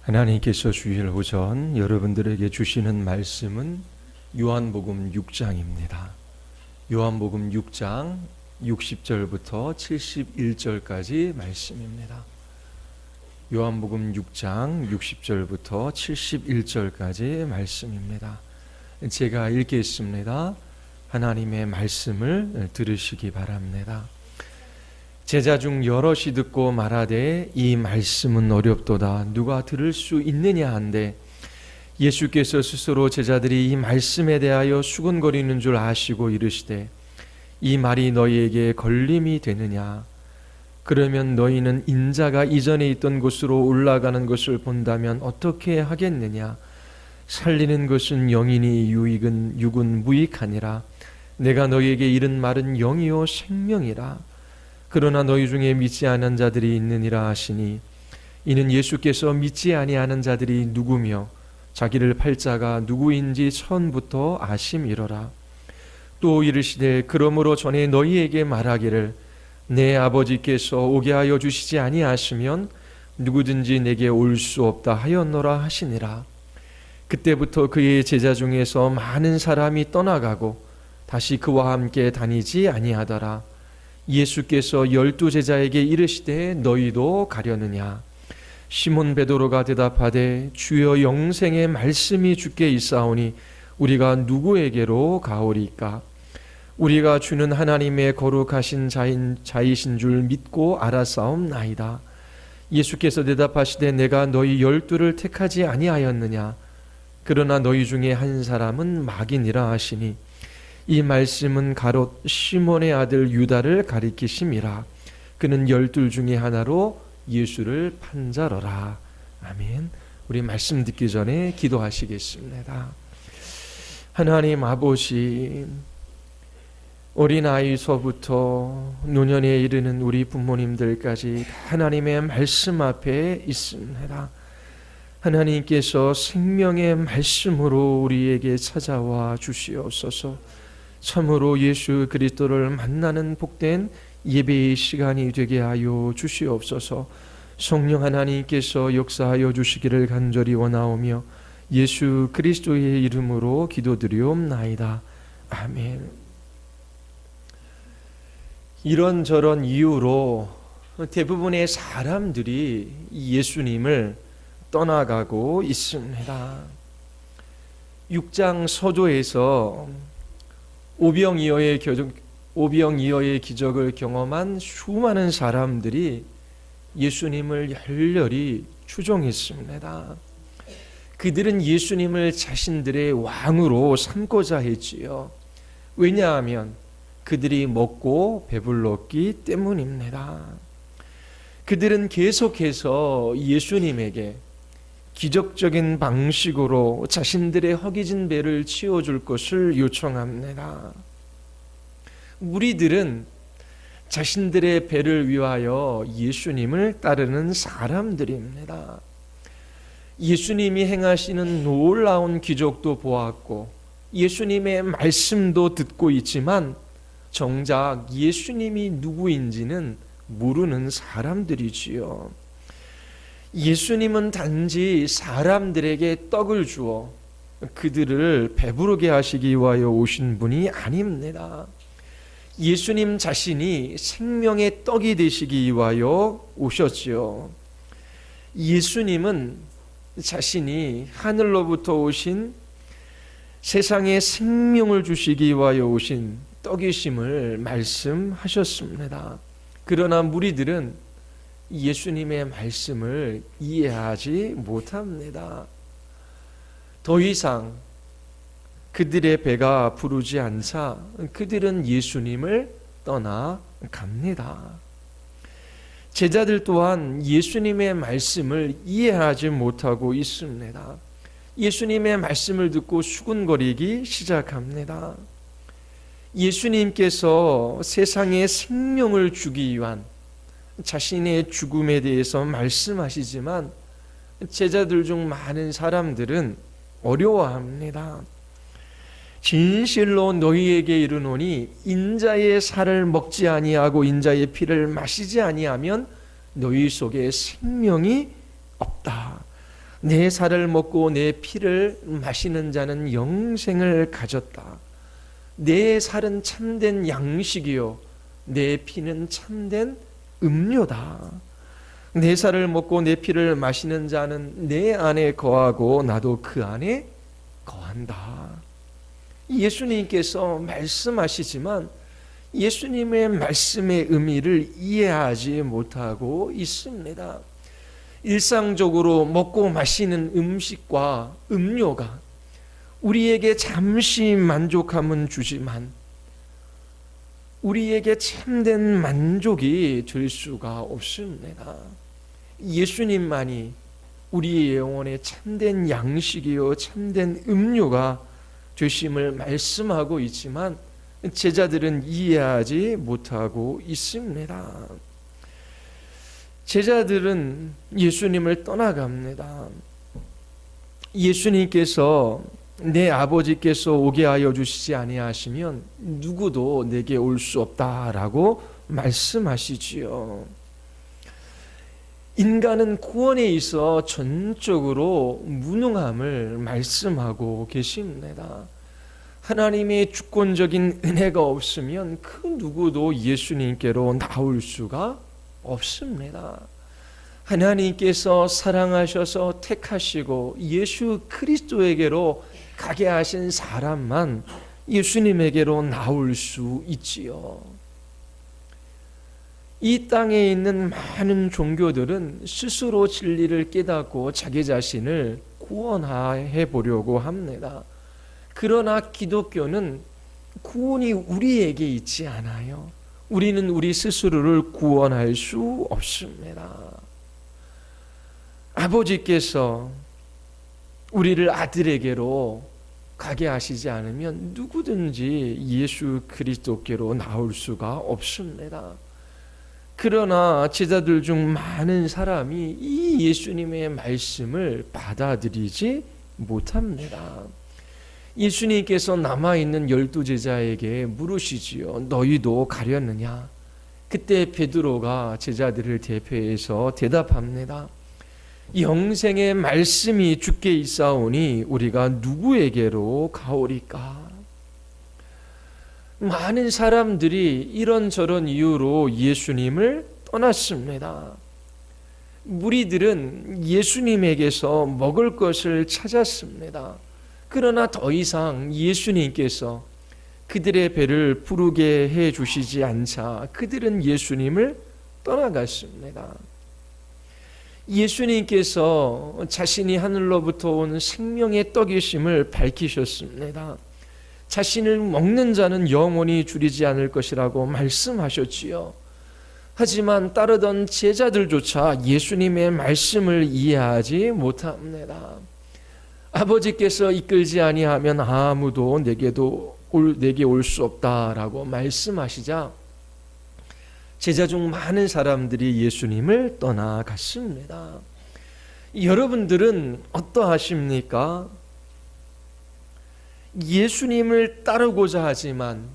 하나님께서 주일 오전 여러분들에게 주시는 말씀은 요한복음 6장입니다. 요한복음 6장 60절부터 71절까지 말씀입니다. 요한복음 6장 60절부터 71절까지 말씀입니다. 제가 읽겠습니다. 하나님의 말씀을 들으시기 바랍니다. 제자 중 여럿이 듣고 말하되 이 말씀은 어렵도다 누가 들을 수 있느냐 한데 예수께서 스스로 제자들이 이 말씀에 대하여 수군거리는 줄 아시고 이르시되 이 말이 너희에게 걸림이 되느냐 그러면 너희는 인자가 이전에 있던 곳으로 올라가는 것을 본다면 어떻게 하겠느냐 살리는 것은 영이니 육은 무익하니라 내가 너희에게 이른 말은 영이요 생명이라 그러나 너희 중에 믿지 않은 자들이 있느니라 하시니 이는 예수께서 믿지 아니하는 자들이 누구며 자기를 팔 자가 누구인지 처음부터 아심이로라. 또 이르시되 그러므로 전에 너희에게 말하기를 내 아버지께서 오게 하여 주시지 아니하시면 누구든지 내게 올 수 없다 하였노라 하시니라. 그때부터 그의 제자 중에서 많은 사람이 떠나가고 다시 그와 함께 다니지 아니하더라. 예수께서 12 제자에게 이르시되 너희도 가려느냐 시몬 베드로가 대답하되 주여 영생의 말씀이 주께 있사오니 우리가 누구에게로 가오리까 우리가 주는 하나님의 거룩하신 자이신 줄 믿고 알았사옵나이다. 예수께서 대답하시되 내가 너희 12를 택하지 아니하였느냐 그러나 너희 중에 한 사람은 마귀니라 하시니 이 말씀은 가롯 시몬의 아들 유다를 가리키심이라. 그는 12 중에 하나로 예수를 판자러라. 아멘. 우리 말씀 듣기 전에 기도하시겠습니다. 하나님 아버지, 어린아이서부터 노년에 이르는 우리 부모님들까지 하나님의 말씀 앞에 있습니다. 하나님께서 생명의 말씀으로 우리에게 찾아와 주시옵소서. 참으로 예수 그리스도를 만나는 복된 예배의 시간이 되게 하여 주시옵소서. 성령 하나님께서 역사하여 주시기를 간절히 원하오며 예수 그리스도의 이름으로 기도드리옵나이다. 아멘. 이런저런 이유로 대부분의 사람들이 예수님을 떠나가고 있습니다. 6장 서도에서 오병이어의 기적을 경험한 수많은 사람들이 예수님을 열렬히 추종했습니다. 그들은 예수님을 자신들의 왕으로 삼고자 했지요. 왜냐하면 그들이 먹고 배불렀기 때문입니다. 그들은 계속해서 예수님에게 기적적인 방식으로 자신들의 허기진 배를 채워줄 것을 요청합니다. 무리들은 자신들의 배를 위하여 예수님을 따르는 사람들입니다. 예수님이 행하시는 놀라운 기적도 보았고 예수님의 말씀도 듣고 있지만 정작 예수님이 누구인지는 모르는 사람들이지요. 예수님은 단지 사람들에게 떡을 주어 그들을 배부르게 하시기 위하여 오신 분이 아닙니다. 예수님 자신이 생명의 떡이 되시기 위하여 오셨지요. 예수님은 자신이 하늘로부터 오신 세상에 생명을 주시기 위하여 오신 떡이심을 말씀하셨습니다. 그러나 무리들은 예수님의 말씀을 이해하지 못합니다. 더 이상 그들의 배가 부르지 않자 그들은 예수님을 떠나갑니다. 제자들 또한 예수님의 말씀을 이해하지 못하고 있습니다. 예수님의 말씀을 듣고 수군거리기 시작합니다. 예수님께서 세상에 생명을 주기 위한 자신의 죽음에 대해서 말씀하시지만 제자들 중 많은 사람들은 어려워합니다. 진실로 너희에게 이르노니 인자의 살을 먹지 아니하고 인자의 피를 마시지 아니하면 너희 속에 생명이 없다. 내 살을 먹고 내 피를 마시는 자는 영생을 가졌다. 내 살은 참된 양식이요 내 피는 참된 음료다. 내 살을 먹고 내 피를 마시는 자는 내 안에 거하고 나도 그 안에 거한다. 예수님께서 말씀하시지만 예수님의 말씀의 의미를 이해하지 못하고 있습니다. 일상적으로 먹고 마시는 음식과 음료가 우리에게 잠시 만족함은 주지만 우리에게 참된 만족이 될 수가 없습니다. 예수님만이 우리의 영혼에 참된 양식이요 참된 음료가 되심을 말씀하고 있지만 제자들은 이해하지 못하고 있습니다. 제자들은 예수님을 떠나갑니다. 예수님께서 내 아버지께서 오게 하여 주시지 아니하시면 누구도 내게 올 수 없다라고 말씀하시지요. 인간은 구원에 있어 전적으로 무능함을 말씀하고 계십니다. 하나님의 주권적인 은혜가 없으면 그 누구도 예수님께로 나올 수가 없습니다. 하나님께서 사랑하셔서 택하시고 예수 그리스도에게로 가게 하신 사람만 예수님에게로 나올 수 있지요. 이 땅에 있는 많은 종교들은 스스로 진리를 깨닫고 자기 자신을 구원해 보려고 합니다. 그러나 기독교는 구원이 우리에게 있지 않아요. 우리는 우리 스스로를 구원할 수 없습니다. 아버지께서 우리를 아들에게로 가게 하시지 않으면 누구든지 예수 그리스도께로 나올 수가 없습니다. 그러나 제자들 중 많은 사람이 이 예수님의 말씀을 받아들이지 못합니다. 예수님께서 남아있는 12제자에게 물으시지요. 너희도 가렸느냐? 그때 베드로가 제자들을 대표해서 대답합니다. 영생의 말씀이 주께 있사오니 우리가 누구에게로 가오리까? 많은 사람들이 이런저런 이유로 예수님을 떠났습니다. 무리들은 예수님에게서 먹을 것을 찾았습니다. 그러나 더 이상 예수님께서 그들의 배를 부르게 해 주시지 않자 그들은 예수님을 떠나갔습니다. 예수님께서 자신이 하늘로부터 온 생명의 떡이심을 밝히셨습니다. 자신을 먹는 자는 영원히 줄이지 않을 것이라고 말씀하셨지요. 하지만 따르던 제자들조차 예수님의 말씀을 이해하지 못합니다. 아버지께서 이끌지 아니하면 아무도 내게 올 수 없다라고 말씀하시자 제자 중 많은 사람들이 예수님을 떠나갔습니다. 여러분들은 어떠하십니까? 예수님을 따르고자 하지만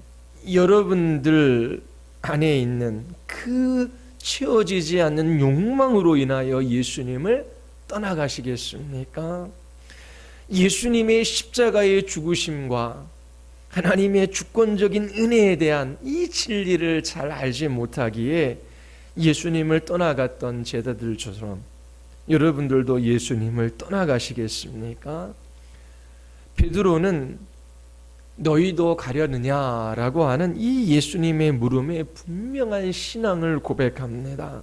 여러분들 안에 있는 그 채워지지 않는 욕망으로 인하여 예수님을 떠나가시겠습니까? 예수님의 십자가의 죽으심과 하나님의 주권적인 은혜에 대한 이 진리를 잘 알지 못하기에 예수님을 떠나갔던 제자들처럼 여러분들도 예수님을 떠나가시겠습니까? 베드로는 너희도 가려느냐라고 하는 이 예수님의 물음에 분명한 신앙을 고백합니다.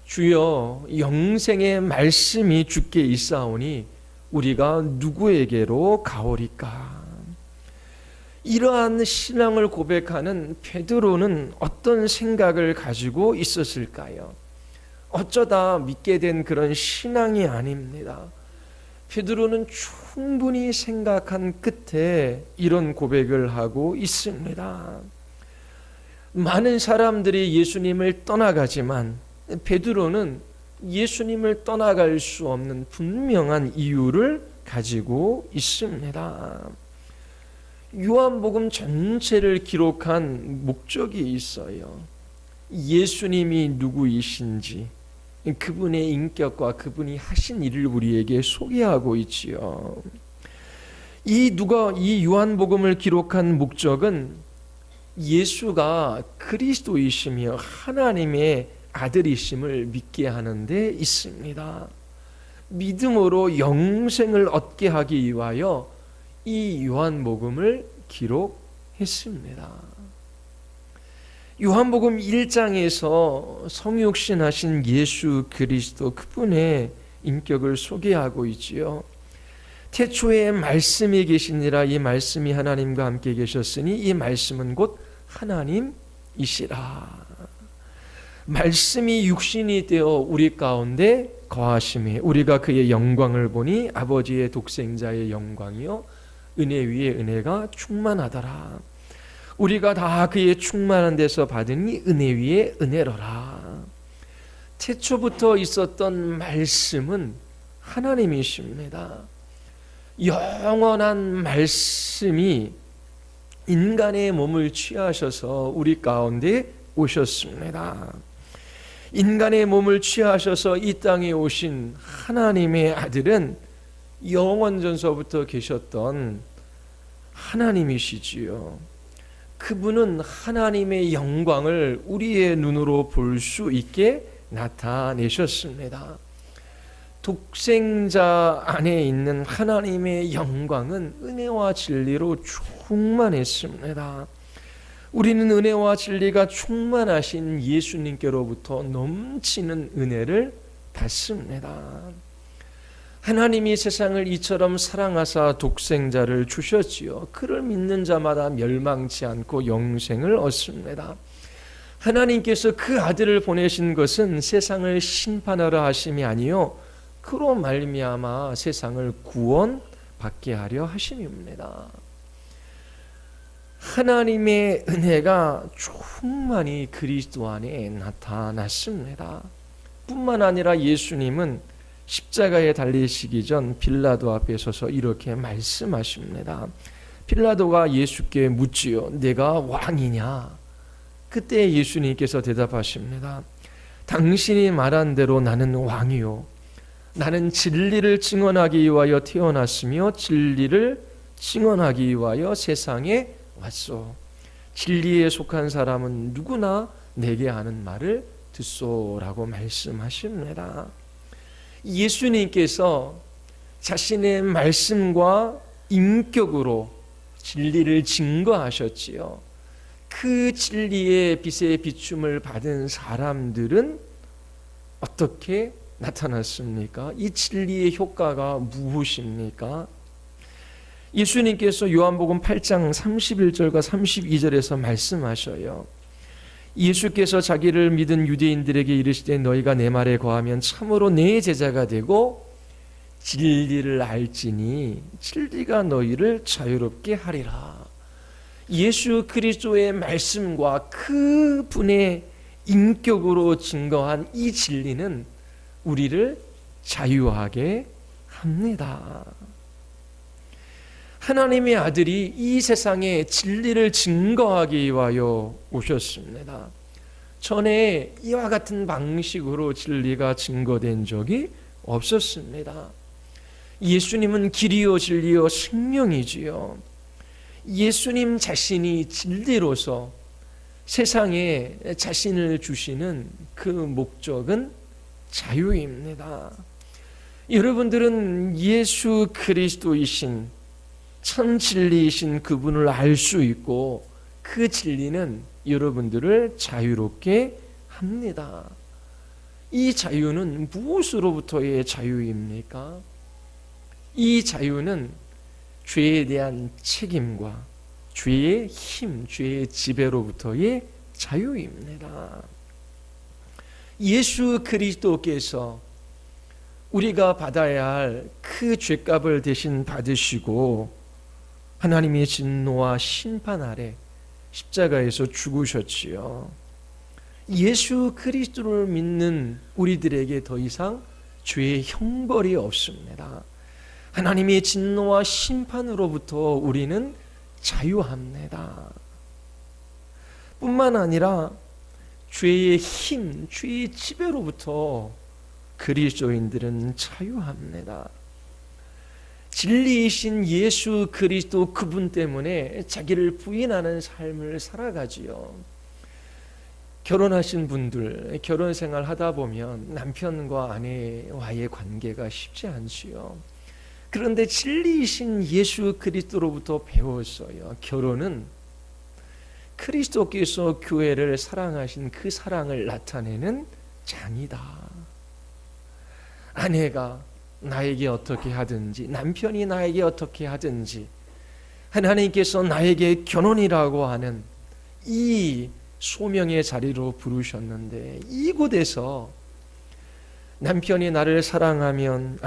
주여, 영생의 말씀이 주께 있사오니 우리가 누구에게로 가오리까? 이러한 신앙을 고백하는 베드로는 어떤 생각을 가지고 있었을까요? 어쩌다 믿게 된 그런 신앙이 아닙니다. 베드로는 충분히 생각한 끝에 이런 고백을 하고 있습니다. 많은 사람들이 예수님을 떠나가지만 베드로는 예수님을 떠나갈 수 없는 분명한 이유를 가지고 있습니다. 요한복음 전체를 기록한 목적이 있어요. 예수님이 누구이신지, 그분의 인격과 그분이 하신 일을 우리에게 소개하고 있지요. 이 요한복음을 기록한 목적은 예수가 그리스도이시며 하나님의 아들이심을 믿게 하는 데 있습니다. 믿음으로 영생을 얻게 하기 위하여 이 요한복음을 기록했습니다. 요한복음 1장에서 성육신하신 예수 그리스도 그분의 인격을 소개하고 있지요. 태초에 말씀이 계시니라, 이 말씀이 하나님과 함께 계셨으니 이 말씀은 곧 하나님이시라. 말씀이 육신이 되어 우리 가운데 거하심에 우리가 그의 영광을 보니 아버지의 독생자의 영광이요 은혜 위에 은혜가 충만하더라. 우리가 다 그의 충만한 데서 받으니 은혜 위에 은혜로라. 태초부터 있었던 말씀은 하나님이십니다. 영원한 말씀이 인간의 몸을 취하셔서 우리 가운데 오셨습니다. 인간의 몸을 취하셔서 이 땅에 오신 하나님의 아들은 영원전서부터 계셨던 하나님이시지요. 그분은 하나님의 영광을 우리의 눈으로 볼 수 있게 나타내셨습니다. 독생자 안에 있는 하나님의 영광은 은혜와 진리로 충만했습니다. 우리는 은혜와 진리가 충만하신 예수님께로부터 넘치는 은혜를 받습니다. 하나님이 세상을 이처럼 사랑하사 독생자를 주셨지요. 그를 믿는 자마다 멸망치 않고 영생을 얻습니다. 하나님께서 그 아들을 보내신 것은 세상을 심판하려 하심이 아니요 그로 말미암아 세상을 구원받게 하려 하심입니다. 하나님의 은혜가 충만히 그리스도 안에 나타났습니다. 뿐만 아니라 예수님은 십자가에 달리시기 전 빌라도 앞에 서서 이렇게 말씀하십니다. 빌라도가 예수께 묻지요. 내가 왕이냐? 그때 예수님께서 대답하십니다. 당신이 말한 대로 나는 왕이요. 나는 진리를 증언하기 위하여 태어났으며 진리를 증언하기 위하여 세상에 왔소. 진리에 속한 사람은 누구나 내게 하는 말을 듣소라고 말씀하십니다. 예수님께서 자신의 말씀과 인격으로 진리를 증거하셨지요. 그 진리의 빛의 비춤을 받은 사람들은 어떻게 나타났습니까? 이 진리의 효과가 무엇입니까? 예수님께서 요한복음 8장 31절과 32절에서 말씀하셔요. 예수께서 자기를 믿은 유대인들에게 이르시되 너희가 내 말에 거하면 참으로 내 제자가 되고 진리를 알지니 진리가 너희를 자유롭게 하리라. 예수 그리스도의 말씀과 그분의 인격으로 증거한 이 진리는 우리를 자유하게 합니다. 하나님의 아들이 이 세상에 진리를 증거하기 위하여 오셨습니다. 전에 이와 같은 방식으로 진리가 증거된 적이 없었습니다. 예수님은 길이요 진리요 생명이지요. 예수님 자신이 진리로서 세상에 자신을 주시는 그 목적은 자유입니다. 여러분들은 예수 그리스도이신 참 진리이신 그분을 알 수 있고 그 진리는 여러분들을 자유롭게 합니다. 이 자유는 무엇으로부터의 자유입니까? 이 자유는 죄에 대한 책임과 죄의 힘, 죄의 지배로부터의 자유입니다. 예수 그리스도께서 우리가 받아야 할 그 죄값을 대신 받으시고 하나님의 진노와 심판 아래 십자가에서 죽으셨지요. 예수 그리스도를 믿는 우리들에게 더 이상 죄의 형벌이 없습니다. 하나님의 진노와 심판으로부터 우리는 자유합니다. 뿐만 아니라 죄의 힘, 죄의 지배로부터 그리스도인들은 자유합니다. 진리이신 예수 그리스도 그분 때문에 자기를 부인하는 삶을 살아가지요. 결혼하신 분들, 결혼 생활 하다 보면 남편과 아내와의 관계가 쉽지 않지요. 그런데 진리이신 예수 그리스도로부터 배웠어요. 결혼은 그리스도께서 교회를 사랑하신 그 사랑을 나타내는 장이다. 아내가 나에게 어떻게 하든지, 남편이 나에게 어떻게 하든지, 하나님께서 나에게 결혼이라고 하는 이 소명의 자리로 부르셨는데, 이곳에서 남편이 나를 사랑하면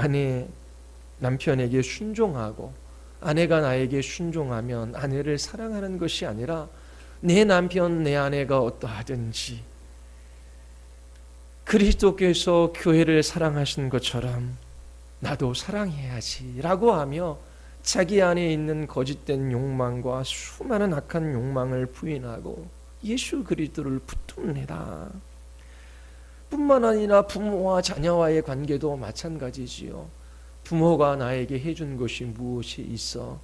남편에게 순종하고, 아내가 나에게 순종하면 아내를 사랑하는 것이 아니라, 내 남편, 내 아내가 어떠하든지 그리스도께서 교회를 사랑하신 것처럼 나도 사랑해야지 라고 하며 자기 안에 있는 거짓된 욕망과 수많은 악한 욕망을 부인하고 예수 그리스도를 붙듭니다. 뿐만 아니라 부모와 자녀와의 관계도 마찬가지지요. 부모가 나에게 해준 것이 무엇이 있어?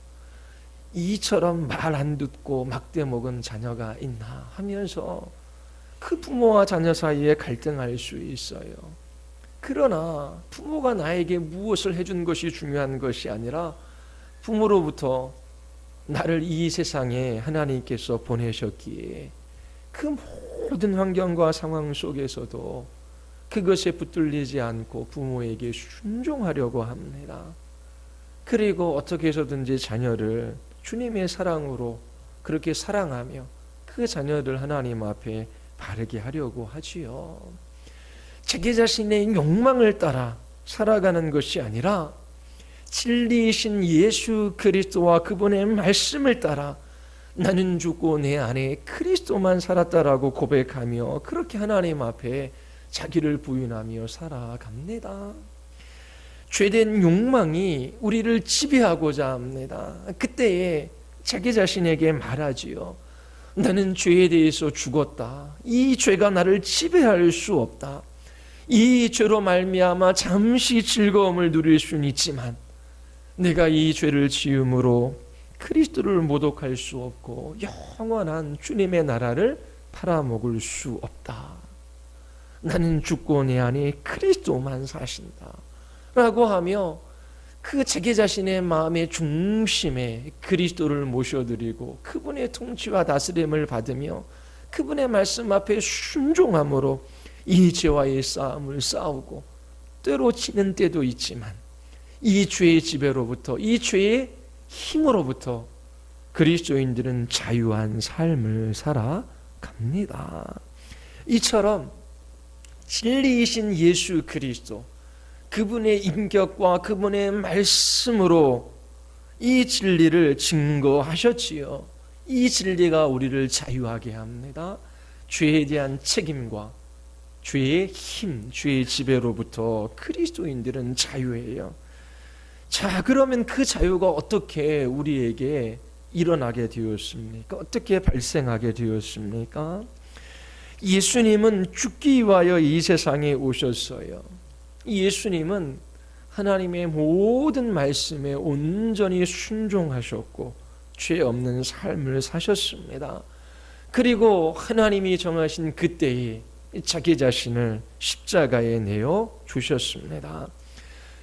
이처럼 말 안 듣고 막대 먹은 자녀가 있나 하면서 그 부모와 자녀 사이에 갈등할 수 있어요. 그러나 부모가 나에게 무엇을 해준 것이 중요한 것이 아니라 부모로부터 나를 이 세상에 하나님께서 보내셨기에 그 모든 환경과 상황 속에서도 그것에 붙들리지 않고 부모에게 순종하려고 합니다. 그리고 어떻게 해서든지 자녀를 주님의 사랑으로 그렇게 사랑하며 그 자녀를 하나님 앞에 바르게 하려고 하지요. 자기 자신의 욕망을 따라 살아가는 것이 아니라 진리이신 예수 그리스도와 그분의 말씀을 따라 나는 죽고 내 안에 그리스도만 살았다라고 고백하며 그렇게 하나님 앞에 자기를 부인하며 살아갑니다. 죄된 욕망이 우리를 지배하고자 합니다. 그때에 자기 자신에게 말하지요. 나는 죄에 대해서 죽었다. 이 죄가 나를 지배할 수 없다. 이 죄로 말미암아 잠시 즐거움을 누릴 수는 있지만 내가 이 죄를 지음으로 그리스도를 모독할 수 없고 영원한 주님의 나라를 팔아먹을 수 없다. 나는 죽고 내 안에 그리스도만 사신다 라고 하며 그 자기 자신의 마음의 중심에 그리스도를 모셔드리고 그분의 통치와 다스림을 받으며 그분의 말씀 앞에 순종함으로 이 죄와의 싸움을 싸우고 때로 지는 때도 있지만 이 죄의 지배로부터 이 죄의 힘으로부터 그리스도인들은 자유한 삶을 살아갑니다. 이처럼 진리이신 예수 그리스도 그분의 인격과 그분의 말씀으로 이 진리를 증거하셨지요. 이 진리가 우리를 자유하게 합니다. 죄에 대한 책임과 죄의 힘, 죄의 지배로부터 그리스도인들은 자유해요. 자, 그러면 그 자유가 어떻게 우리에게 일어나게 되었습니까? 어떻게 발생하게 되었습니까? 예수님은 죽기 위하여 이 세상에 오셨어요. 예수님은 하나님의 모든 말씀에 온전히 순종하셨고 죄 없는 삶을 사셨습니다. 그리고 하나님이 정하신 그때에 자기 자신을 십자가에 내어 주셨습니다.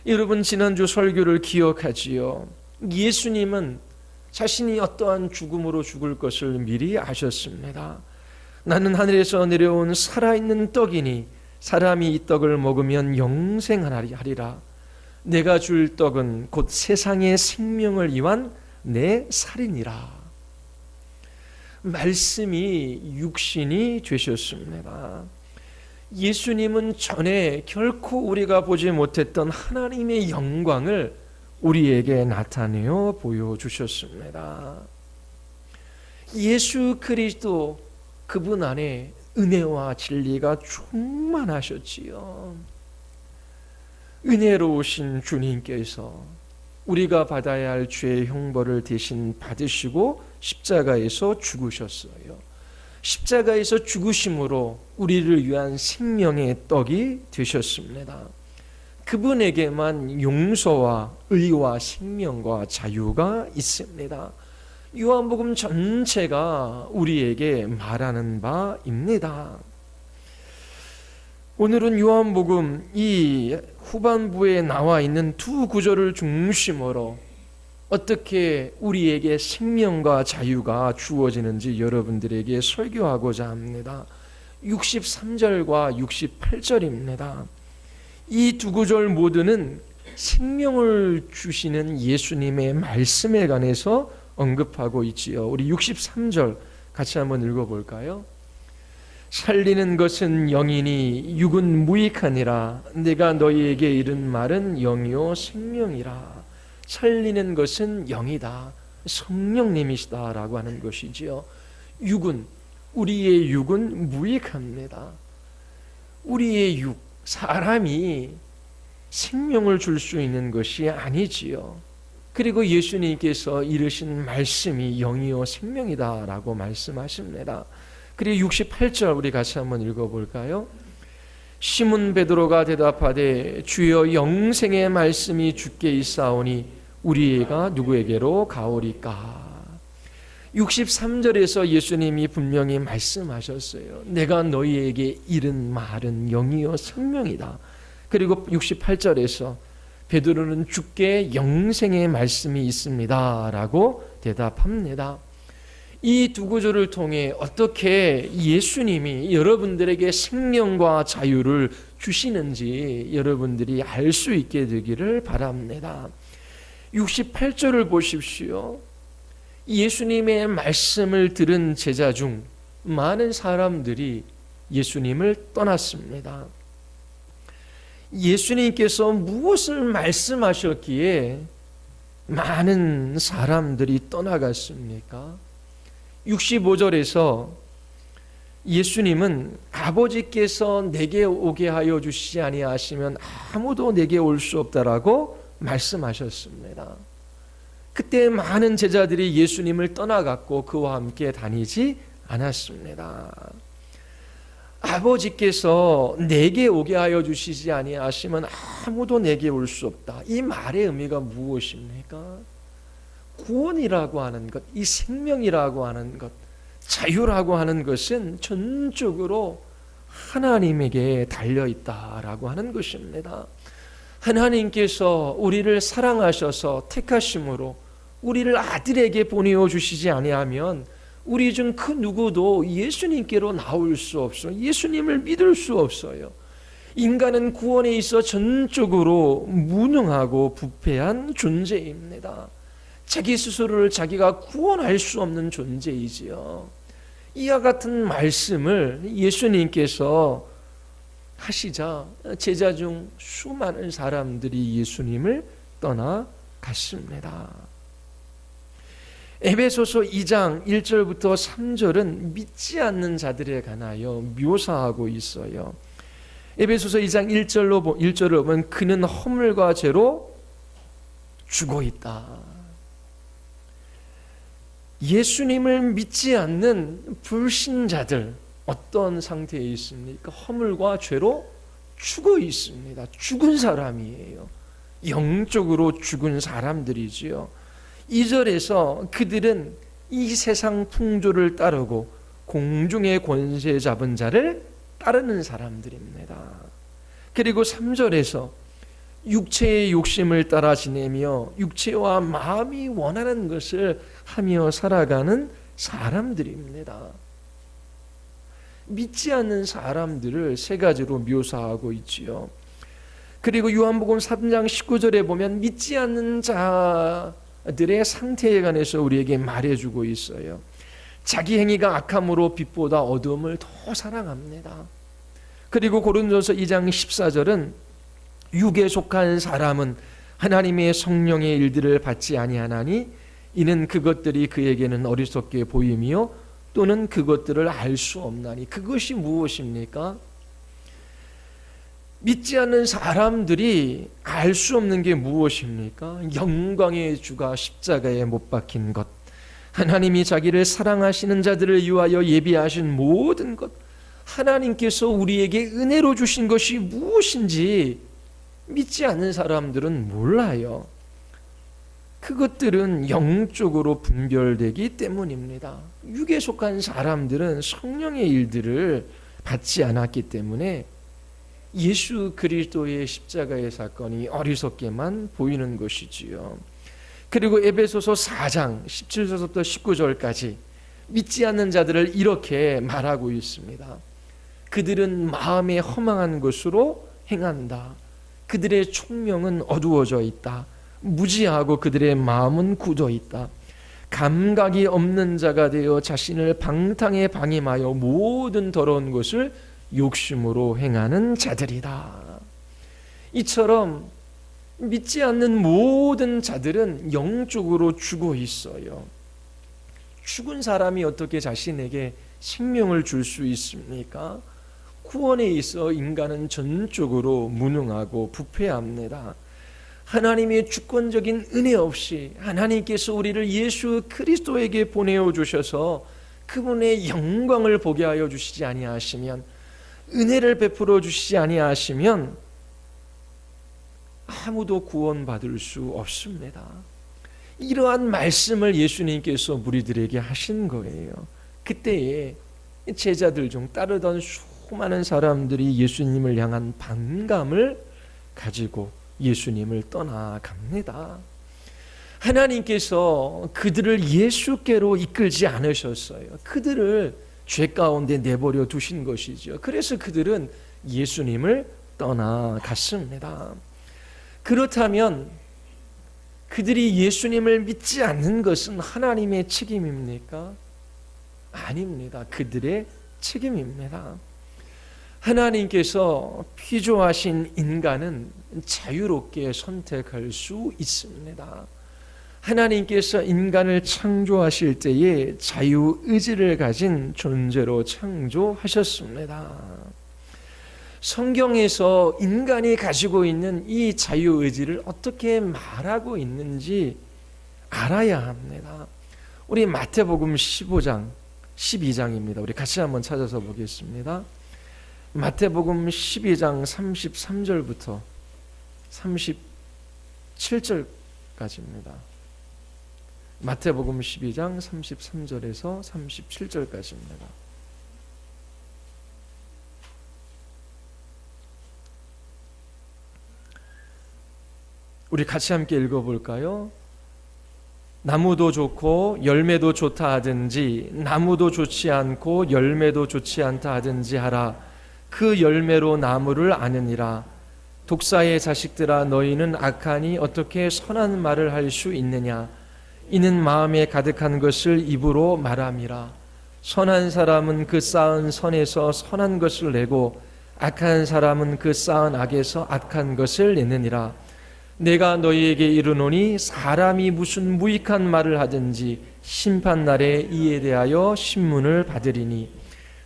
여러분 지난주 설교를 기억하지요. 예수님은 자신이 어떠한 죽음으로 죽을 것을 미리 아셨습니다. 나는 하늘에서 내려온 살아있는 떡이니 사람이 이 떡을 먹으면 영생하리라. 내가 줄 떡은 곧 세상의 생명을 위한 내 살이니라. 말씀이 육신이 되셨습니다. 예수님은 전에 결코 우리가 보지 못했던 하나님의 영광을 우리에게 나타내어 보여주셨습니다. 예수 그리스도 그분 안에 은혜와 진리가 충만하셨지요. 은혜로우신 주님께서 우리가 받아야 할 죄의 형벌을 대신 받으시고 십자가에서 죽으셨어요. 십자가에서 죽으심으로 우리를 위한 생명의 떡이 되셨습니다. 그분에게만 용서와 의와 생명과 자유가 있습니다. 요한복음 전체가 우리에게 말하는 바입니다. 오늘은 요한복음 이 후반부에 나와 있는 두 구절을 중심으로 어떻게 우리에게 생명과 자유가 주어지는지 여러분들에게 설교하고자 합니다. 63절과 68절입니다. 이 두 구절 모두는 생명을 주시는 예수님의 말씀에 관해서 언급하고 있지요. 우리 63절 같이 한번 읽어볼까요? 살리는 것은 영이니 육은 무익하니라. 내가 너희에게 이른 말은 영이요 생명이라. 살리는 것은 영이다. 성령님이시다 라고 하는 것이지요. 육은, 우리의 육은 무익합니다. 우리의 육, 사람이 생명을 줄 수 있는 것이 아니지요. 그리고 예수님께서 이르신 말씀이 영이요 생명이다 라고 말씀하십니다. 그리고 68절 우리 같이 한번 읽어볼까요? 시몬 베드로가 대답하되 주여 영생의 말씀이 주께 있사오니 우리가 누구에게로 가오리까? 63절에서 예수님이 분명히 말씀하셨어요. 내가 너희에게 이른 말은 영이요 생명이다. 그리고 68절에서 베드로는 주께 영생의 말씀이 있습니다 라고 대답합니다. 이 두 구절을 통해 어떻게 예수님이 여러분들에게 생명과 자유를 주시는지 여러분들이 알 수 있게 되기를 바랍니다. 68절을 보십시오. 예수님의 말씀을 들은 제자 중 많은 사람들이 예수님을 떠났습니다. 예수님께서 무엇을 말씀하셨기에 많은 사람들이 떠나갔습니까? 65절에서 예수님은 아버지께서 내게 오게 하여 주시지 아니하시면 아무도 내게 올 수 없다라고 말씀하셨습니다. 그때 많은 제자들이 예수님을 떠나갔고 그와 함께 다니지 않았습니다. 아버지께서 내게 오게 하여 주시지 아니하시면 아무도 내게 올 수 없다. 이 말의 의미가 무엇입니까? 구원이라고 하는 것, 이 생명이라고 하는 것, 자유라고 하는 것은 전적으로 하나님에게 달려있다라고 하는 것입니다. 하나님께서 우리를 사랑하셔서 택하심으로 우리를 아들에게 보내어 주시지 아니하면 우리 중 그 누구도 예수님께로 나올 수 없어요. 예수님을 믿을 수 없어요. 인간은 구원에 있어 전적으로 무능하고 부패한 존재입니다. 자기 스스로를 자기가 구원할 수 없는 존재이지요. 이와 같은 말씀을 예수님께서 하시자 제자 중 수많은 사람들이 예수님을 떠나갔습니다. 에베소서 2장 1절부터 3절은 믿지 않는 자들에 관하여 묘사하고 있어요. 에베소서 2장 1절을 보면 그는 허물과 죄로 죽어 있다. 예수님을 믿지 않는 불신자들 어떤 상태에 있습니까? 허물과 죄로 죽어 있습니다. 죽은 사람이에요. 영적으로 죽은 사람들이지요. 2절에서 그들은 이 세상 풍조를 따르고 공중의 권세 잡은 자를 따르는 사람들입니다. 그리고 3절에서 육체의 욕심을 따라 지내며 육체와 마음이 원하는 것을 하며 살아가는 사람들입니다. 믿지 않는 사람들을 세 가지로 묘사하고 있지요. 그리고 요한복음 3장 19절에 보면 믿지 않는 자들의 상태에 관해서 우리에게 말해주고 있어요. 자기 행위가 악함으로 빛보다 어두움을 더 사랑합니다. 그리고 고린도서 2장 14절은 육에 속한 사람은 하나님의 성령의 일들을 받지 아니하나니 이는 그것들이 그에게는 어리석게 보이며 또는 그것들을 알 수 없나니. 그것이 무엇입니까? 믿지 않는 사람들이 알 수 없는 게 무엇입니까? 영광의 주가 십자가에 못 박힌 것, 하나님이 자기를 사랑하시는 자들을 위하여 예비하신 모든 것, 하나님께서 우리에게 은혜로 주신 것이 무엇인지 믿지 않는 사람들은 몰라요. 그것들은 영적으로 분별되기 때문입니다. 육에 속한 사람들은 성령의 일들을 받지 않았기 때문에 예수 그리스도의 십자가의 사건이 어리석게만 보이는 것이지요. 그리고 에베소서 4장 17절부터 19절까지 믿지 않는 자들을 이렇게 말하고 있습니다. 그들은 마음에 허망한 것으로 행한다. 그들의 총명은 어두워져 있다. 무지하고 그들의 마음은 굳어 있다. 감각이 없는 자가 되어 자신을 방탕에 방임하여 모든 더러운 것을 욕심으로 행하는 자들이다. 이처럼 믿지 않는 모든 자들은 영적으로 죽어 있어요. 죽은 사람이 어떻게 자신에게 생명을 줄 수 있습니까? 구원에 있어 인간은 전적으로 무능하고 부패합니다. 하나님의 주권적인 은혜 없이 하나님께서 우리를 예수 그리스도에게 보내어 주셔서 그분의 영광을 보게 하여 주시지 아니하시면, 은혜를 베풀어 주시지 아니하시면 아무도 구원받을 수 없습니다. 이러한 말씀을 예수님께서 무리들에게 하신 거예요. 그때에 제자들 중 따르던 수많은 사람들이 예수님을 향한 반감을 가지고 예수님을 떠나갑니다. 하나님께서 그들을 예수께로 이끌지 않으셨어요. 그들을 죄 가운데 내버려 두신 것이죠. 그래서 그들은 예수님을 떠나갔습니다. 그렇다면 그들이 예수님을 믿지 않는 것은 하나님의 책임입니까? 아닙니다. 그들의 책임입니다. 하나님께서 피조하신 인간은 자유롭게 선택할 수 있습니다. 하나님께서 인간을 창조하실 때에 자유의지를 가진 존재로 창조하셨습니다. 성경에서 인간이 가지고 있는 이 자유의지를 어떻게 말하고 있는지 알아야 합니다. 우리 마태복음 15장, 12장입니다. 우리 같이 한번 찾아서 보겠습니다. 마태복음 12장 33절부터 37절까지입니다. 마태복음 12장 33절에서 37절까지입니다. 우리 같이 함께 읽어볼까요? 나무도 좋고 열매도 좋다 하든지 나무도 좋지 않고 열매도 좋지 않다 하든지 하라. 그 열매로 나무를 아느니라. 독사의 자식들아, 너희는 악하니 어떻게 선한 말을 할 수 있느냐? 이는 마음에 가득한 것을 입으로 말함이라. 선한 사람은 그 쌓은 선에서 선한 것을 내고 악한 사람은 그 쌓은 악에서 악한 것을 내느니라. 내가 너희에게 이르노니 사람이 무슨 무익한 말을 하든지 심판날에 이에 대하여 신문을 받으리니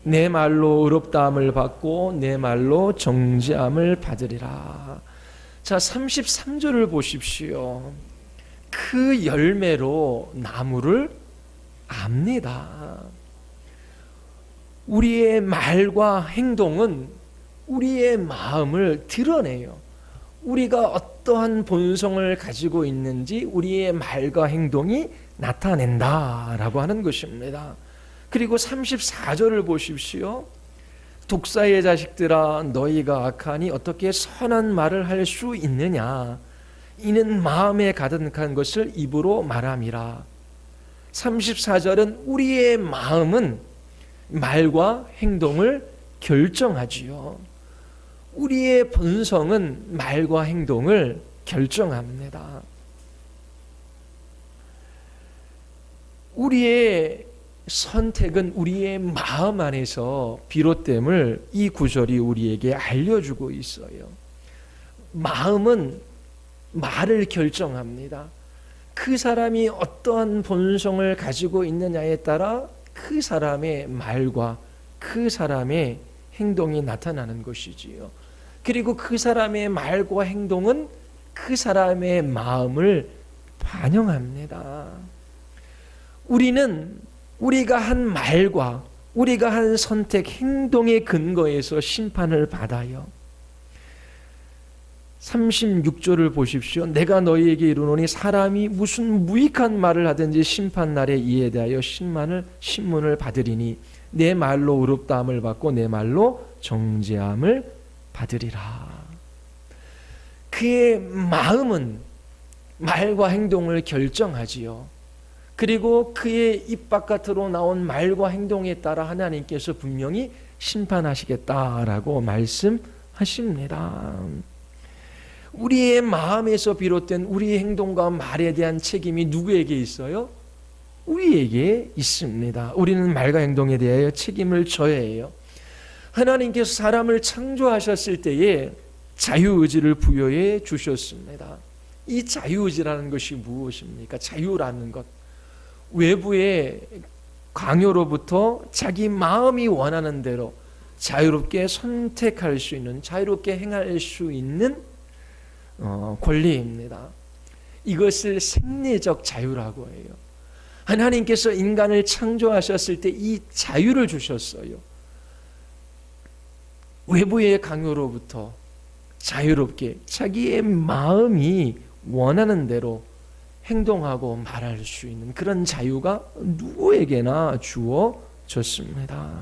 내 말로 의롭다함을 받고 내 말로 정죄함을 받으리라. 자, 33절을 보십시오. 그 열매로 나무를 압니다. 우리의 말과 행동은 우리의 마음을 드러내요. 우리가 어떠한 본성을 가지고 있는지 우리의 말과 행동이 나타낸다라고 하는 것입니다. 그리고 34절을 보십시오. 독사의 자식들아, 너희가 악하니 어떻게 선한 말을 할 수 있느냐? 이는 마음에 가득한 것을 입으로 말함이라. 34절은 우리의 마음은 말과 행동을 결정하지요. 우리의 본성은 말과 행동을 결정합니다. 우리의 선택은 우리의 마음 안에서 비롯됨을 이 구절이 우리에게 알려주고 있어요. 마음은 말을 결정합니다. 그 사람이 어떠한 본성을 가지고 있느냐에 따라 그 사람의 말과 그 사람의 행동이 나타나는 것이지요. 그리고 그 사람의 말과 행동은 그 사람의 마음을 반영합니다. 우리는 우리가 한 말과 우리가 한 선택, 행동의 근거에서 심판을 받아요. 36절을 보십시오. 내가 너희에게 이르노니 사람이 무슨 무익한 말을 하든지 심판날에 이에 대하여 신문을 받으리니 내 말로 의롭다함을 받고 내 말로 정죄함을 받으리라. 그의 마음은 말과 행동을 결정하지요. 그리고 그의 입 바깥으로 나온 말과 행동에 따라 하나님께서 분명히 심판하시겠다라고 말씀하십니다. 우리의 마음에서 비롯된 우리의 행동과 말에 대한 책임이 누구에게 있어요? 우리에게 있습니다. 우리는 말과 행동에 대하여 책임을 져야 해요. 하나님께서 사람을 창조하셨을 때에 자유의지를 부여해 주셨습니다. 이 자유의지라는 것이 무엇입니까? 자유라는 것, 외부의 강요로부터 자기 마음이 원하는 대로 자유롭게 선택할 수 있는, 자유롭게 행할 수 있는 권리입니다. 이것을 생리적 자유라고 해요. 하나님께서 인간을 창조하셨을 때 이 자유를 주셨어요. 외부의 강요로부터 자유롭게 자기의 마음이 원하는 대로 행동하고 말할 수 있는 그런 자유가 누구에게나 주어졌습니다.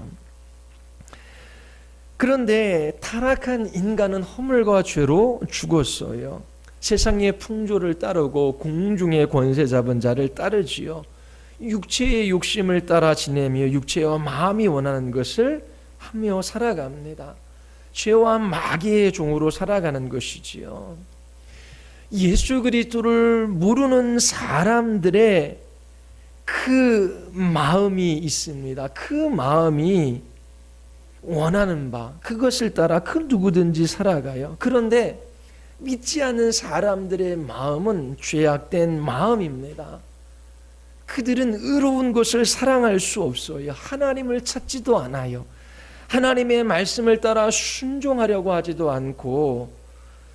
그런데 타락한 인간은 허물과 죄로 죽었어요. 세상의 풍조를 따르고 공중의 권세 잡은 자를 따르지요. 육체의 욕심을 따라 지내며 육체와 마음이 원하는 것을 하며 살아갑니다. 죄와 마귀의 종으로 살아가는 것이지요. 예수 그리스도를 모르는 사람들의 그 마음이 있습니다. 그 마음이 원하는 바, 그것을 따라 그 누구든지 살아가요. 그런데 믿지 않는 사람들의 마음은 죄악된 마음입니다. 그들은 의로운 것을 사랑할 수 없어요. 하나님을 찾지도 않아요. 하나님의 말씀을 따라 순종하려고 하지도 않고,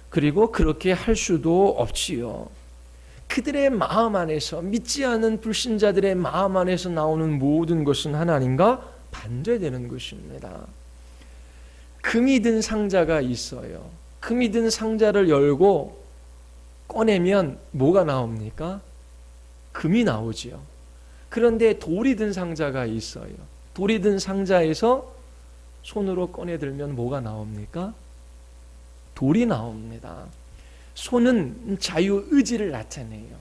그리고 그렇게 할 수도 없지요. 그들의 마음 안에서, 믿지 않는 불신자들의 마음 안에서 나오는 모든 것은 하나님과 반대되는 것입니다. 금이 든 상자가 있어요. 금이 든 상자를 열고 꺼내면 뭐가 나옵니까? 금이 나오지요. 그런데 돌이 든 상자가 있어요. 돌이 든 상자에서 손으로 꺼내 들면 뭐가 나옵니까? 돌이 나옵니다. 손은 자유의지를 나타내요.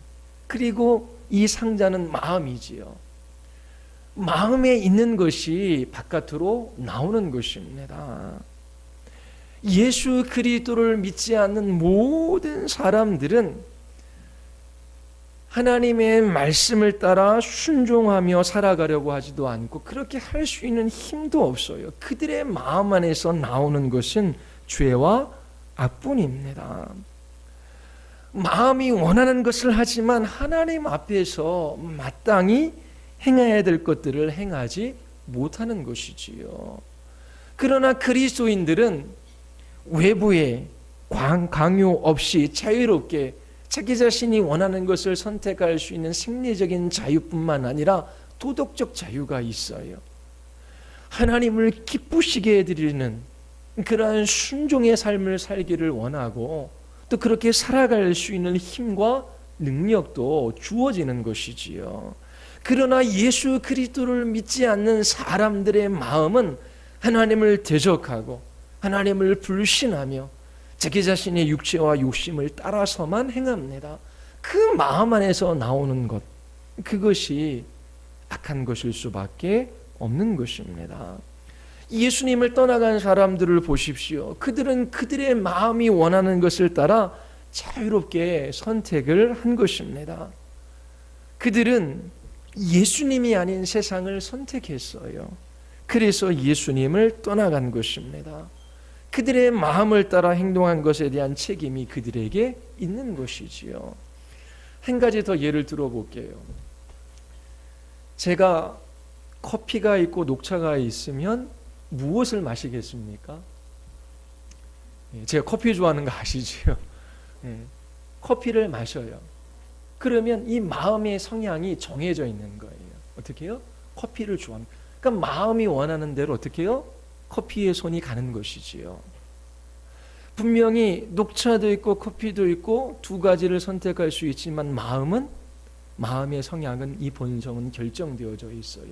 그리고 이 상자는 마음이지요. 마음에 있는 것이 바깥으로 나오는 것입니다. 예수 그리스도를 믿지 않는 모든 사람들은 하나님의 말씀을 따라 순종하며 살아가려고 하지도 않고 그렇게 할 수 있는 힘도 없어요. 그들의 마음 안에서 나오는 것은 죄와 악뿐입니다. 마음이 원하는 것을 하지만 하나님 앞에서 마땅히 행해야 될 것들을 행하지 못하는 것이지요. 그러나 그리스도인들은 외부에 강요 없이 자유롭게 자기 자신이 원하는 것을 선택할 수 있는 생리적인 자유뿐만 아니라 도덕적 자유가 있어요. 하나님을 기쁘시게 해드리는 그러한 순종의 삶을 살기를 원하고 또 그렇게 살아갈 수 있는 힘과 능력도 주어지는 것이지요. 그러나 예수 그리스도를 믿지 않는 사람들의 마음은 하나님을 대적하고 하나님을 불신하며 자기 자신의 육체와 욕심을 따라서만 행합니다. 그 마음 안에서 나오는 것, 그것이 악한 것일 수밖에 없는 것입니다. 예수님을 떠나간 사람들을 보십시오. 그들은 그들의 마음이 원하는 것을 따라 자유롭게 선택을 한 것입니다. 그들은 예수님이 아닌 세상을 선택했어요. 그래서 예수님을 떠나간 것입니다. 그들의 마음을 따라 행동한 것에 대한 책임이 그들에게 있는 것이지요. 한 가지 더 예를 들어볼게요. 제가 커피가 있고 녹차가 있으면 무엇을 마시겠습니까? 제가 커피 좋아하는 거 아시죠? 커피를 마셔요. 그러면 이 마음의 성향이 정해져 있는 거예요. 어떻게 해요? 커피를 좋아하는. 그러니까 마음이 원하는 대로 어떻게 해요? 커피에 손이 가는 것이지요. 분명히 녹차도 있고 커피도 있고 두 가지를 선택할 수 있지만 마음의 성향은, 이 본성은 결정되어져 있어요.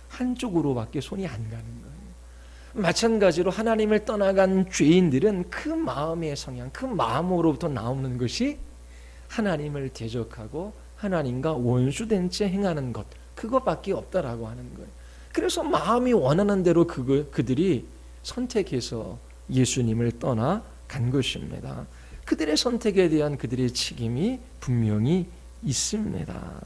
한쪽으로밖에 손이 안 가는 거예요. 마찬가지로 하나님을 떠나간 죄인들은 그 마음의 성향, 그 마음으로부터 나오는 것이 하나님을 대적하고 하나님과 원수된 채 행하는 것, 그것밖에 없다라고 하는 거예요. 그래서 마음이 원하는 대로 그들이 선택해서 예수님을 떠나간 것입니다. 그들의 선택에 대한 그들의 책임이 분명히 있습니다.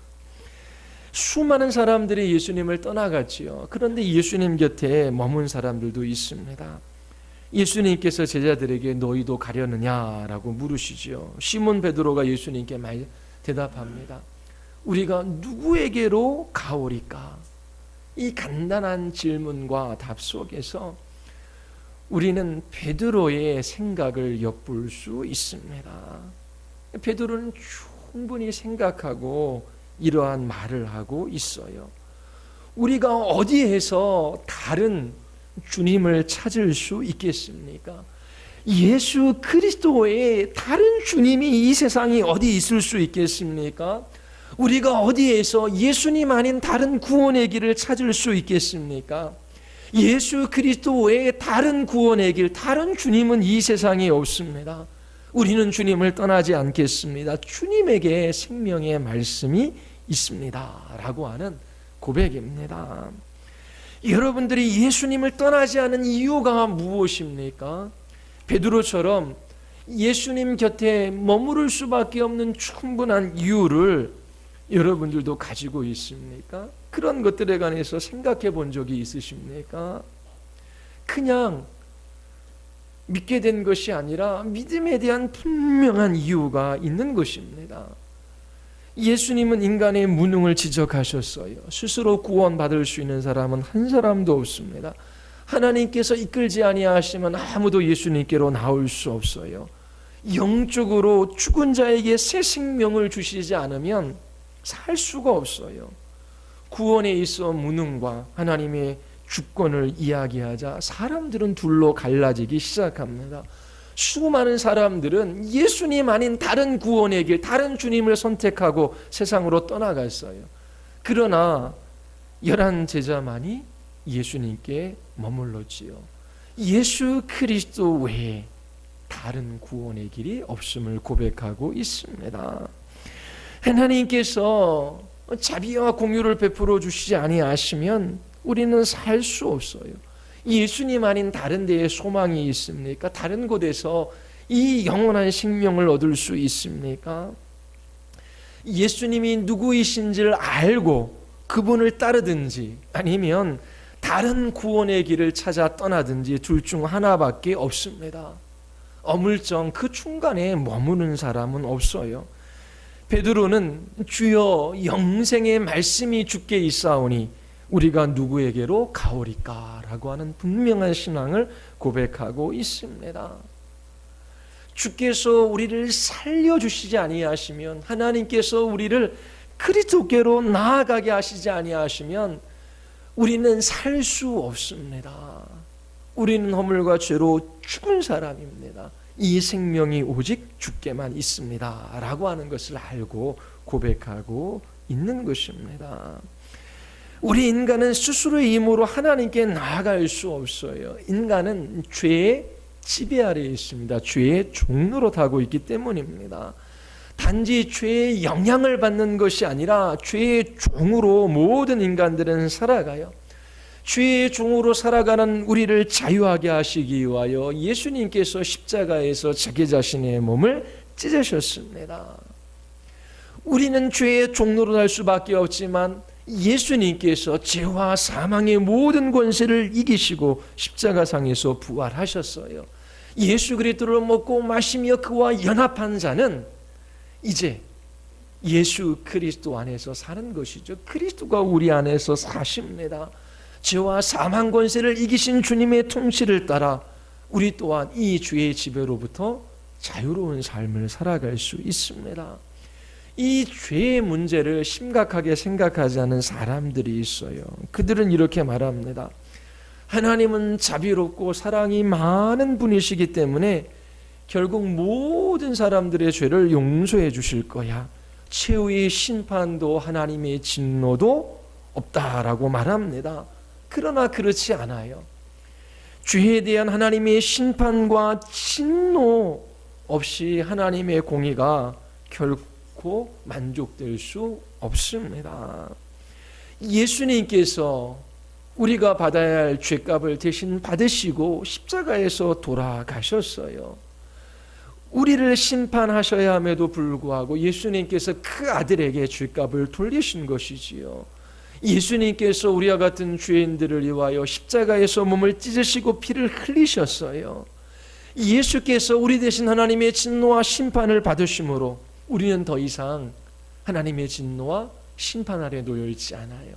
수많은 사람들이 예수님을 떠나갔지요. 그런데 예수님 곁에 머문 사람들도 있습니다. 예수님께서 제자들에게 너희도 가려느냐라고 물으시죠. 시몬 베드로가 예수님께 대답합니다. 우리가 누구에게로 가오리까? 이 간단한 질문과 답 속에서 우리는 베드로의 생각을 엿볼 수 있습니다. 베드로는 충분히 생각하고 이러한 말을 하고 있어요. 우리가 어디에서 다른 주님을 찾을 수 있겠습니까? 예수 그리스도 외에 다른 주님이 이 세상에 어디 있을 수 있겠습니까? 우리가 어디에서 예수님 아닌 다른 구원의 길을 찾을 수 있겠습니까? 예수 그리스도 외에 다른 구원의 길, 다른 주님은 이 세상에 없습니다. 우리는 주님을 떠나지 않겠습니다. 주님에게 생명의 말씀이 있습니다 라고 하는 고백입니다. 여러분들이 예수님을 떠나지 않은 이유가 무엇입니까? 베드로처럼 예수님 곁에 머무를 수밖에 없는 충분한 이유를 여러분들도 가지고 있습니까? 그런 것들에 관해서 생각해 본 적이 있으십니까? 그냥 믿게 된 것이 아니라 믿음에 대한 분명한 이유가 있는 것입니다. 예수님은 인간의 무능을 지적하셨어요. 스스로 구원받을 수 있는 사람은 한 사람도 없습니다. 하나님께서 이끌지 아니하시면 아무도 예수님께로 나올 수 없어요. 영적으로 죽은 자에게 새 생명을 주시지 않으면 살 수가 없어요. 구원에 있어 무능과 하나님의 주권을 이야기하자 사람들은 둘로 갈라지기 시작합니다. 수많은 사람들은 예수님 아닌 다른 구원의 길, 다른 주님을 선택하고 세상으로 떠나갔어요. 그러나 11 제자만이 예수님께 머물렀지요. 예수 그리스도 외에 다른 구원의 길이 없음을 고백하고 있습니다. 하나님께서 자비와 공유를 베풀어 주시지 아니하시면 우리는 살 수 없어요. 예수님 아닌 다른 데에 소망이 있습니까? 다른 곳에서 이 영원한 생명을 얻을 수 있습니까? 예수님이 누구이신지를 알고 그분을 따르든지 아니면 다른 구원의 길을 찾아 떠나든지 둘 중 하나밖에 없습니다. 어물쩡 그 중간에 머무는 사람은 없어요. 베드로는 주여 영생의 말씀이 주께 있사오니 우리가 누구에게로 가오리까? 라고 하는 분명한 신앙을 고백하고 있습니다. 주께서 우리를 살려주시지 아니하시면, 하나님께서 우리를 그리스도께로 나아가게 하시지 아니하시면 우리는 살 수 없습니다. 우리는 허물과 죄로 죽은 사람입니다. 이 생명이 오직 주께만 있습니다 라고 하는 것을 알고 고백하고 있는 것입니다. 우리 인간은 스스로의 힘으로 하나님께 나아갈 수 없어요. 인간은 죄의 지배 아래에 있습니다. 죄의 종로로 타고 있기 때문입니다. 단지 죄의 영향을 받는 것이 아니라 죄의 종으로 모든 인간들은 살아가요. 죄의 종으로 살아가는 우리를 자유하게 하시기 위하여 예수님께서 십자가에서 자기 자신의 몸을 찢으셨습니다. 우리는 죄의 종로로 날 수밖에 없지만 예수님께서 죄와 사망의 모든 권세를 이기시고 십자가상에서 부활하셨어요. 예수 그리스도를 먹고 마시며 그와 연합한 자는 이제 예수 그리스도 안에서 사는 것이죠. 그리스도가 우리 안에서 사십니다. 죄와 사망 권세를 이기신 주님의 통치를 따라 우리 또한 이 죄의 지배로부터 자유로운 삶을 살아갈 수 있습니다. 이 죄의 문제를 심각하게 생각하지 않은 사람들이 있어요. 그들은 이렇게 말합니다. 하나님은 자비롭고 사랑이 많은 분이시기 때문에 결국 모든 사람들의 죄를 용서해 주실 거야. 최후의 심판도 하나님의 진노도 없다라고 말합니다. 그러나 그렇지 않아요. 죄에 대한 하나님의 심판과 진노 없이 하나님의 공의가 결코 만족될 수 없습니다. 예수님께서 우리가 받아야 할 죄값을 대신 받으시고 십자가에서 돌아가셨어요. 우리를 심판하셔야 함에도 불구하고 예수님께서 그 아들에게 죄값을 돌리신 것이지요. 예수님께서 우리와 같은 죄인들을 위하여 십자가에서 몸을 찢으시고 피를 흘리셨어요. 예수께서 우리 대신 하나님의 진노와 심판을 받으심으로 우리는 더 이상 하나님의 진노와 심판 아래 놓여 있지 않아요.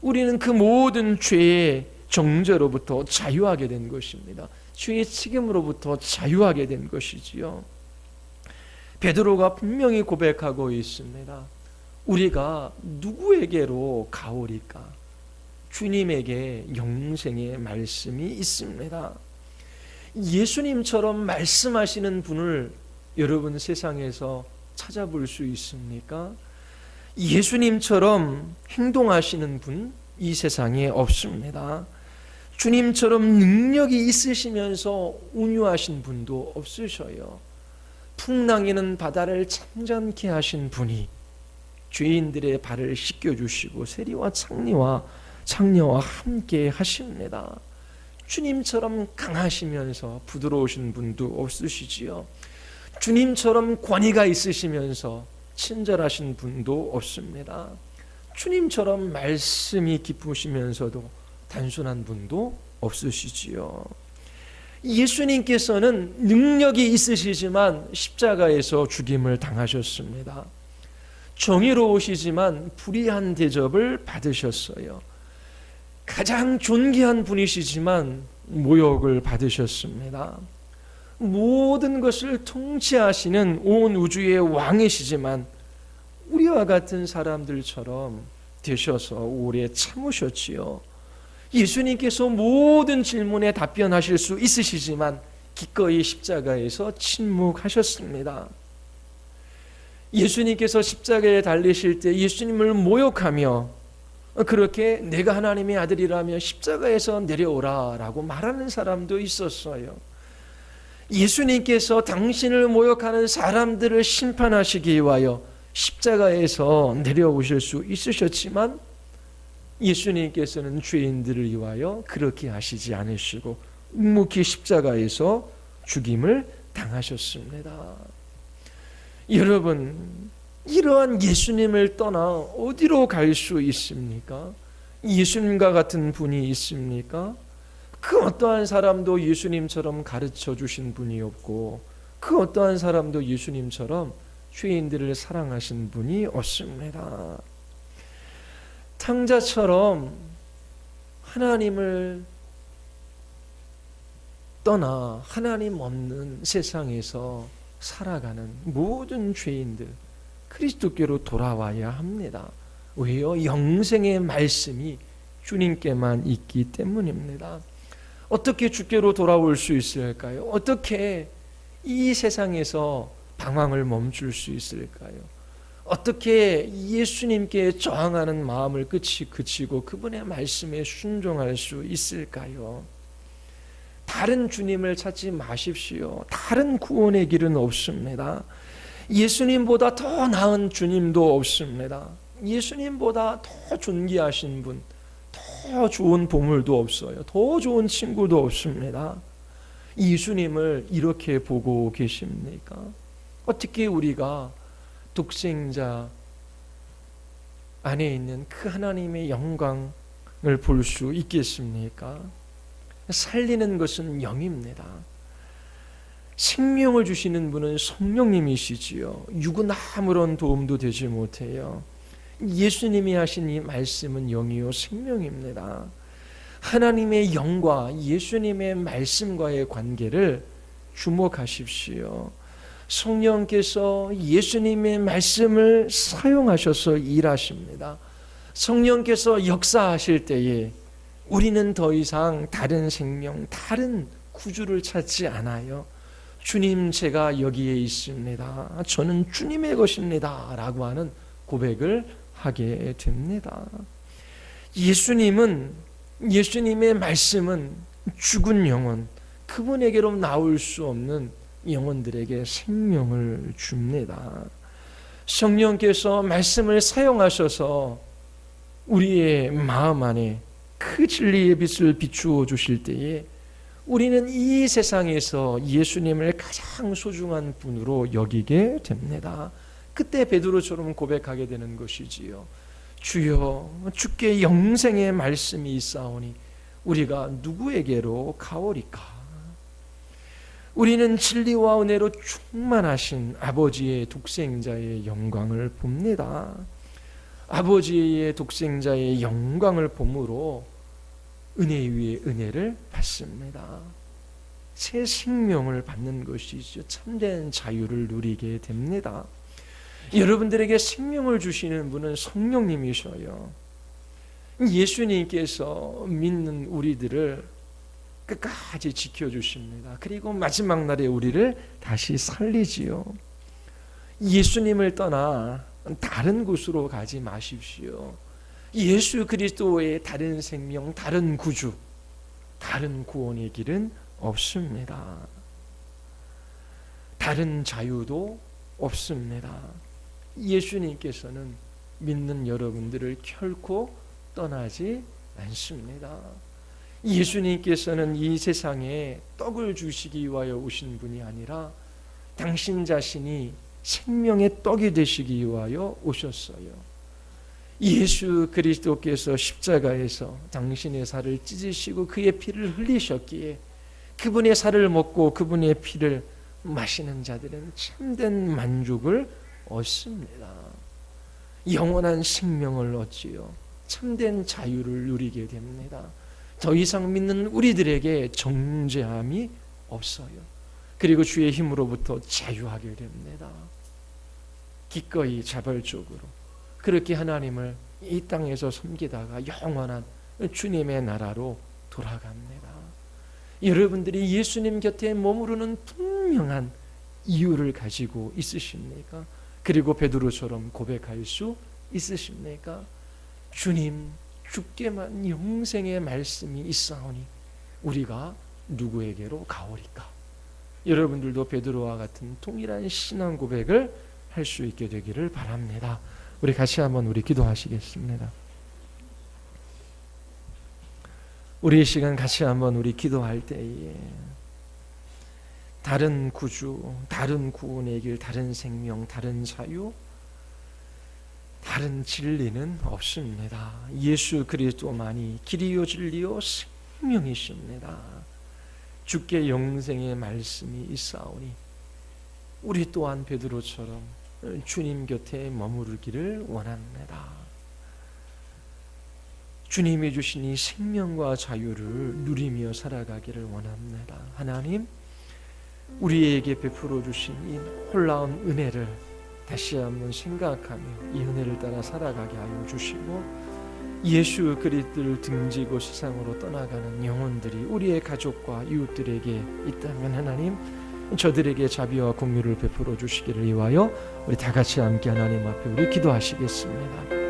우리는 그 모든 죄의 정죄로부터 자유하게 된 것입니다. 죄의 책임으로부터 자유하게 된 것이지요. 베드로가 분명히 고백하고 있습니다. 우리가 누구에게로 가오리까? 주님에게 영생의 말씀이 있습니다. 예수님처럼 말씀하시는 분을 여러분 세상에서 찾아볼 수 있습니까? 예수님처럼 행동하시는 분 이 세상에 없습니다. 주님처럼 능력이 있으시면서 온유하신 분도 없으셔요. 풍랑에는 바다를 잠잠케 하신 분이 죄인들의 발을 씻겨주시고 세리와 창녀와 함께 하십니다. 주님처럼 강하시면서 부드러우신 분도 없으시지요. 주님처럼 권위가 있으시면서 친절하신 분도 없습니다. 주님처럼 말씀이 깊으시면서도 단순한 분도 없으시지요. 예수님께서는 능력이 있으시지만 십자가에서 죽임을 당하셨습니다. 정의로우시지만 불의한 대접을 받으셨어요. 가장 존귀한 분이시지만 모욕을 받으셨습니다. 모든 것을 통치하시는 온 우주의 왕이시지만 우리와 같은 사람들처럼 되셔서 오래 참으셨지요. 예수님께서 모든 질문에 답변하실 수 있으시지만 기꺼이 십자가에서 침묵하셨습니다. 예수님께서 십자가에 달리실 때 예수님을 모욕하며 그렇게 내가 하나님의 아들이라며 십자가에서 내려오라 라고 말하는 사람도 있었어요. 예수님께서 당신을 모욕하는 사람들을 심판하시기 위하여 십자가에서 내려오실 수 있으셨지만 예수님께서는 죄인들을 위하여 그렇게 하시지 않으시고 묵묵히 십자가에서 죽임을 당하셨습니다. 여러분, 이러한 예수님을 떠나 어디로 갈 수 있습니까? 예수님과 같은 분이 있습니까? 그 어떠한 사람도 예수님처럼 가르쳐 주신 분이 없고 그 어떠한 사람도 예수님처럼 죄인들을 사랑하신 분이 없습니다. 탕자처럼 하나님을 떠나 하나님 없는 세상에서 살아가는 모든 죄인들 그리스도께로 돌아와야 합니다. 왜요? 영생의 말씀이 주님께만 있기 때문입니다. 어떻게 주께로 돌아올 수 있을까요? 어떻게 이 세상에서 방황을 멈출 수 있을까요? 어떻게 예수님께 저항하는 마음을 그치고 그분의 말씀에 순종할 수 있을까요? 다른 주님을 찾지 마십시오. 다른 구원의 길은 없습니다. 예수님보다 더 나은 주님도 없습니다. 예수님보다 더 존귀하신 분, 더 좋은 보물도 없어요. 더 좋은 친구도 없습니다. 예수님을 이렇게 보고 계십니까? 어떻게 우리가 독생자 안에 있는 그 하나님의 영광을 볼 수 있겠습니까? 살리는 것은 영입니다. 생명을 주시는 분은 성령님이시지요. 육은 아무런 도움도 되지 못해요. 예수님이 하신 이 말씀은 영이요 생명입니다. 하나님의 영과 예수님의 말씀과의 관계를 주목하십시오. 성령께서 예수님의 말씀을 사용하셔서 일하십니다. 성령께서 역사하실 때에 우리는 더 이상 다른 생명, 다른 구주를 찾지 않아요. 주님, 제가 여기에 있습니다. 저는 주님의 것입니다. 라고 하는 고백을 하게 됩니다. 예수님의 말씀은 죽은 영혼, 그분에게로 나올 수 없는 영혼들에게 생명을 줍니다. 성령께서 말씀을 사용하셔서 우리의 마음 안에 그 진리의 빛을 비추어 주실 때에 우리는 이 세상에서 예수님을 가장 소중한 분으로 여기게 됩니다. 그때 베드로처럼 고백하게 되는 것이지요. 주여, 주께 영생의 말씀이 있사오니 우리가 누구에게로 가오리까? 우리는 진리와 은혜로 충만하신 아버지의 독생자의 영광을 봅니다. 아버지의 독생자의 영광을 봄으로 은혜 위에 은혜를 받습니다. 새 생명을 받는 것이죠. 참된 자유를 누리게 됩니다. 여러분들에게 생명을 주시는 분은 성령님이셔요. 예수님께서 믿는 우리들을 끝까지 지켜주십니다. 그리고 마지막 날에 우리를 다시 살리지요. 예수님을 떠나 다른 곳으로 가지 마십시오. 예수 그리스도의 다른 생명, 다른 구주, 다른 구원의 길은 없습니다. 다른 자유도 없습니다. 예수님께서는 믿는 여러분들을 결코 떠나지 않습니다. 예수님께서는 이 세상에 떡을 주시기 위하여 오신 분이 아니라 당신 자신이 생명의 떡이 되시기 위하여 오셨어요. 예수 그리스도께서 십자가에서 당신의 살을 찢으시고 그의 피를 흘리셨기에 그분의 살을 먹고 그분의 피를 마시는 자들은 참된 만족을 얻습니다. 영원한 생명을 얻지요. 참된 자유를 누리게 됩니다. 더 이상 믿는 우리들에게 정죄함이 없어요. 그리고 주의 힘으로부터 자유하게 됩니다. 기꺼이 자발적으로 그렇게 하나님을 이 땅에서 섬기다가 영원한 주님의 나라로 돌아갑니다. 여러분들이 예수님 곁에 머무르는 분명한 이유를 가지고 있으십니까? 그리고 베드로처럼 고백할 수 있으십니까? 주님, 주께만 영생의 말씀이 있사오니 우리가 누구에게로 가오리까? 여러분들도 베드로와 같은 동일한 신앙 고백을 할 수 있게 되기를 바랍니다. 우리 같이 한번 기도하시겠습니다. 우리 이 시간 같이 한번 기도할 때에 다른 구주, 다른 구원의 길, 다른 생명, 다른 자유, 다른 진리는 없습니다. 예수 그리스도만이 길이요 진리요 생명이십니다. 주께 영생의 말씀이 있사오니 우리 또한 베드로처럼 주님 곁에 머무르기를 원합니다. 주님이 주신 이 생명과 자유를 누리며 살아가기를 원합니다. 하나님, 우리에게 베풀어 주신 이 놀라운 은혜를 다시 한번 생각하며 이 은혜를 따라 살아가게 하여 주시고 예수 그리스도를 등지고 세상으로 떠나가는 영혼들이 우리의 가족과 이웃들에게 있다면 하나님, 저들에게 자비와 공유를 베풀어 주시기를 위하여 우리 다 같이 함께 하나님 앞에 기도하시겠습니다.